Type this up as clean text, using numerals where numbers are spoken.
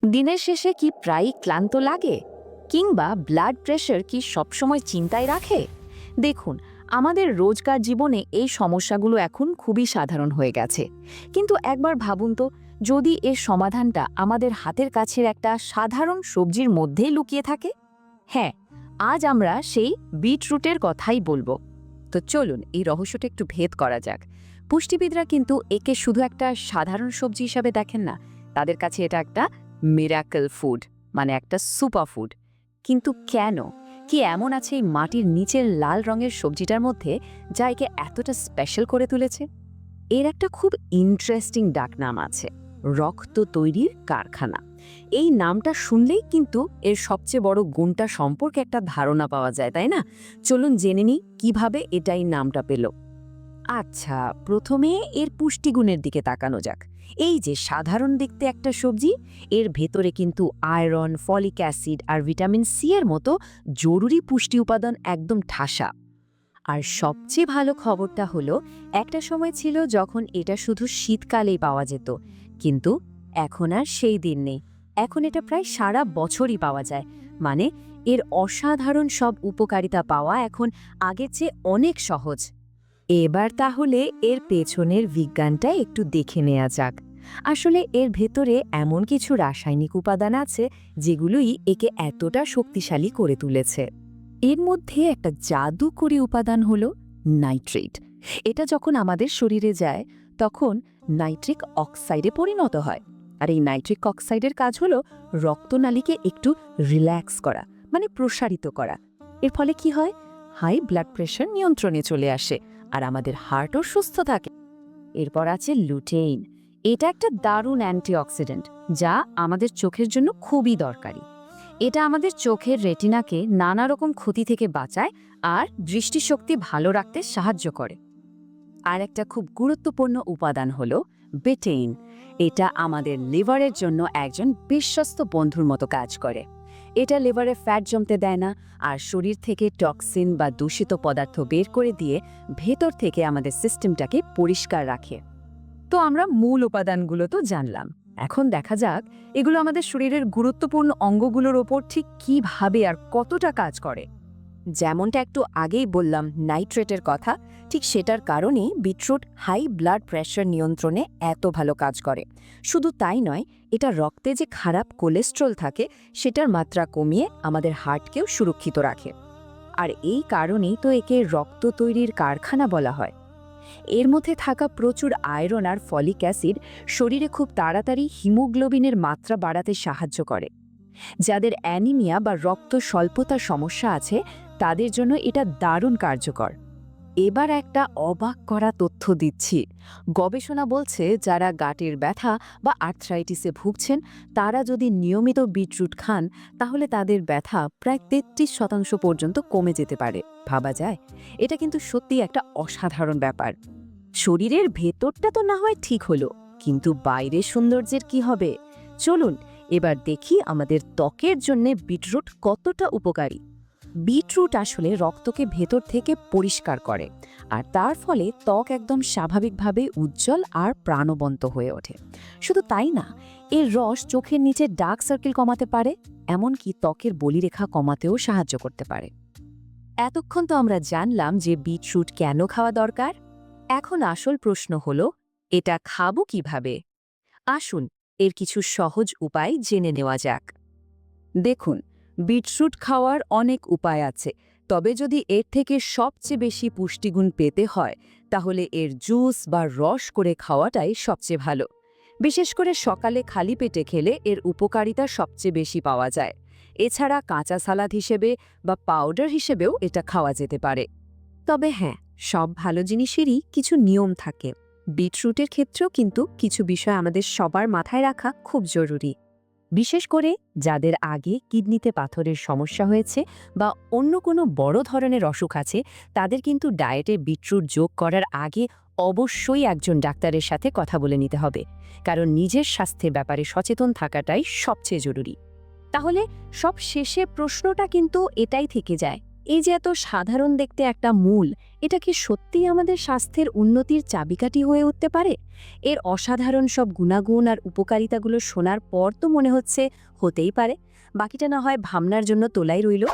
দিনের শেষে কি প্রায়ই ক্লান্ত লাগে, কিংবা ব্লাড প্রেশার কি সবসময় চিন্তায় রাখে? দেখুন, আমাদের রোজকার জীবনে এই সমস্যাগুলো এখন খুবই সাধারণ হয়ে গেছে। কিন্তু একবার ভাবুন তো, যদি এর সমাধানটা আমাদের হাতের কাছের একটা সাধারণ সবজির মধ্যেই লুকিয়ে থাকে। হ্যাঁ, আজ আমরা সেই বিটরুটের কথাই বলবো। তো চলুন এই রহস্যটা একটু ভেদ করা যাক। পুষ্টিবিদরা কিন্তু একে শুধু একটা সাধারণ সবজি হিসাবে দেখেন না, তাদের কাছে এটা একটা মিরাকল ফুড, মানে একটা সুপার ফুড। কিন্তু কেন, কি এমন আছে এই মাটির নিচের লাল রঙের সবজিটার মধ্যে যা একে এতটা স্পেশাল করে তুলেছে? এর একটা খুব ইন্টারেস্টিং ডাকনাম আছে, রক্ত তৈরির কারখানা। এই নামটা শুনলেই কিন্তু এর সবচেয়ে বড় গুণটা সম্পর্কে একটা ধারণা পাওয়া যায়, তাই না? চলুন জেনে নিই কিভাবে এটাই নামটা পেল। আচ্ছা, প্রথমে এর পুষ্টিগুণের দিকে তাকানো যাক। এই যে সাধারণ দেখতে একটা সবজি, এর ভেতরে কিন্তু আয়রন, ফলিক অ্যাসিড আর ভিটামিন সি এর মতো জরুরি পুষ্টি উপাদান একদম ঠাসা। আর সবচেয়ে ভালো খবরটা হলো, একটা সময় ছিল যখন এটা শুধু শীতকালেই পাওয়া যেত, কিন্তু এখন আর সেই দিন নেই। এখন এটা প্রায় সারা বছরই পাওয়া যায়। মানে এর অসাধারণ সব উপকারিতা পাওয়া এখন আগের চেয়ে অনেক সহজ। এবার তাহলে এর পেছনের বিজ্ঞানটা একটু দেখে নেওয়া যাক। আসলে এর ভেতরে এমন কিছু রাসায়নিক উপাদান আছে যেগুলোই একে এতটা শক্তিশালী করে তুলেছে। এর মধ্যে একটা জাদুকরী উপাদান হল নাইট্রেট। এটা যখন আমাদের শরীরে যায়, তখন নাইট্রিক অক্সাইডে পরিণত হয়। আর এই নাইট্রিক অক্সাইডের কাজ হলো রক্তনালীকে একটু রিল্যাক্স করা, মানে প্রসারিত করা। এর ফলে কি হয়? হাই ব্লাড প্রেশার নিয়ন্ত্রণে চলে আসে, আর আমাদের হার্টও সুস্থ থাকে। এরপর আছে লুটেইন। এটা একটা দারুণ অ্যান্টিঅক্সিডেন্ট, যা আমাদের চোখের জন্য খুবই দরকারি। এটা আমাদের চোখের রেটিনাকে নানা রকম ক্ষতি থেকে বাঁচায় আর দৃষ্টিশক্তি ভালো রাখতে সাহায্য করে। আর একটা খুব গুরুত্বপূর্ণ উপাদান হলো বেটেইন। এটা আমাদের লিভারের জন্য একজন বিশ্বস্ত বন্ধুর মতো কাজ করে। এটা লিভারে ফ্যাট জমতে দেয় না, আর শরীর থেকে টক্সিন বা দূষিত পদার্থ বের করে দিয়ে ভেতর থেকে আমাদের সিস্টেমটাকে পরিষ্কার রাখে। তো আমরা মূল উপাদানগুলো তো জানলাম, এখন দেখা যাক এগুলো আমাদের শরীরের গুরুত্বপূর্ণ অঙ্গগুলোর ওপর ঠিক কিভাবে আর কতটা কাজ করে। যেমনটা একটু আগেই বললাম নাইট্রেটের কথা, ঠিক সেটার কারণেই বিটরুট হাই ব্লাড প্রেশার নিয়ন্ত্রণে এত ভালো কাজ করে। শুধু তাই নয়, এটা রক্তে যে খারাপ কোলেস্ট্রল থাকে সেটার মাত্রা কমিয়ে আমাদের হার্টকেও সুরক্ষিত রাখে। আর এই কারণেই তো একে রক্ত তৈরির কারখানা বলা হয়। এর মধ্যে থাকা প্রচুর আয়রন আর ফলিক অ্যাসিড শরীরে খুব তাড়াতাড়ি হিমোগ্লোবিনের মাত্রা বাড়াতে সাহায্য করে। যাদের অ্যানিমিয়া বা রক্ত স্বল্পতার সমস্যা আছে, তাদের জন্য এটা দারুণ কার্যকর। এবার একটা অবাক করা তথ্য দিচ্ছি। গবেষণা বলছে, যারা গাঁটের ব্যথা বা আর্থ্রাইটিসে ভুগছেন, তারা যদি নিয়মিত বিটরুট খান, তাহলে তাদের ব্যথা প্রায় ৩৩% পর্যন্ত কমে যেতে পারে। ভাবা যায়? এটা কিন্তু সত্যি একটা অসাধারণ ব্যাপার। শরীরের ভেতরটা তো না হয় ঠিক হলো, কিন্তু বাইরের সৌন্দর্যের কি হবে? চলুন এবার দেখি আমাদের ত্বকের জন্য বিটরুট কতটা উপকারী। বিটরুট আসলে রক্তকে ভেতর থেকে পরিষ্কার করে, আর তার ফলে ত্বক একদম স্বাভাবিকভাবে উজ্জ্বল আর প্রাণবন্ত হয়ে ওঠে। শুধু তাই না, এর রস চোখের নিচে ডার্ক সার্কেল কমাতে পারে, এমনকি ত্বকের বলিরেখা কমাতেও সাহায্য করতে পারে। এতক্ষণ তো আমরা জানলাম যে বিটরুট কেন খাওয়া দরকার। এখন আসল প্রশ্ন হলো, এটা খাবো কিভাবে? আসুন এর কিছু সহজ উপায় জেনে নেওয়া যাক। দেখুন, বিটরুট খাওয়ার অনেক উপায় আছে, তবে যদি এর থেকে সবচেয়ে বেশি পুষ্টিগুণ পেতে হয়, তাহলে এর জুস বা রস করে খাওয়াটাই সবচেয়ে ভালো। বিশেষ করে সকালে খালি পেটে খেলে এর উপকারিতা সবচেয়ে বেশি পাওয়া যায়। এছাড়া কাঁচা সালাদ হিসেবে বা পাউডার হিসেবেও এটা খাওয়া যেতে পারে। তবে হ্যাঁ, সব ভালো জিনিসেরই কিছু নিয়ম থাকে। বিটরুটের ক্ষেত্রেও কিন্তু কিছু বিষয় আমাদের সবার মাথায় রাখা খুব জরুরি। বিশেষ করে যাদের আগে কিডনিতে পাথরের সমস্যা হয়েছে বা অন্য কোনো বড় ধরনের অসুখ আছে, তাদের কিন্তু ডায়েটে বিটরুট যোগ করার আগে অবশ্যই একজন ডাক্তারের সাথে কথা বলে নিতে হবে, কারণ নিজের স্বাস্থ্যের ব্যাপারে সচেতন থাকাটাই সবচেয়ে জরুরি। তাহলে সব শেষে প্রশ্নটা কিন্তু এটাই থেকে যায়, এই যে এত সাধারণ দেখতে একটা মূল, এটা কি সত্যিই আমাদের স্বাস্থ্যের উন্নতির চাবিকাঠি হয়ে উঠতে পারে? এর অসাধারণ সব গুণাগুণ আর উপকারিতাগুলো শোনার পর তো মনে হচ্ছে হতেই পারে। বাকিটা না হয় ভাবনার জন্য তোলাই রইল।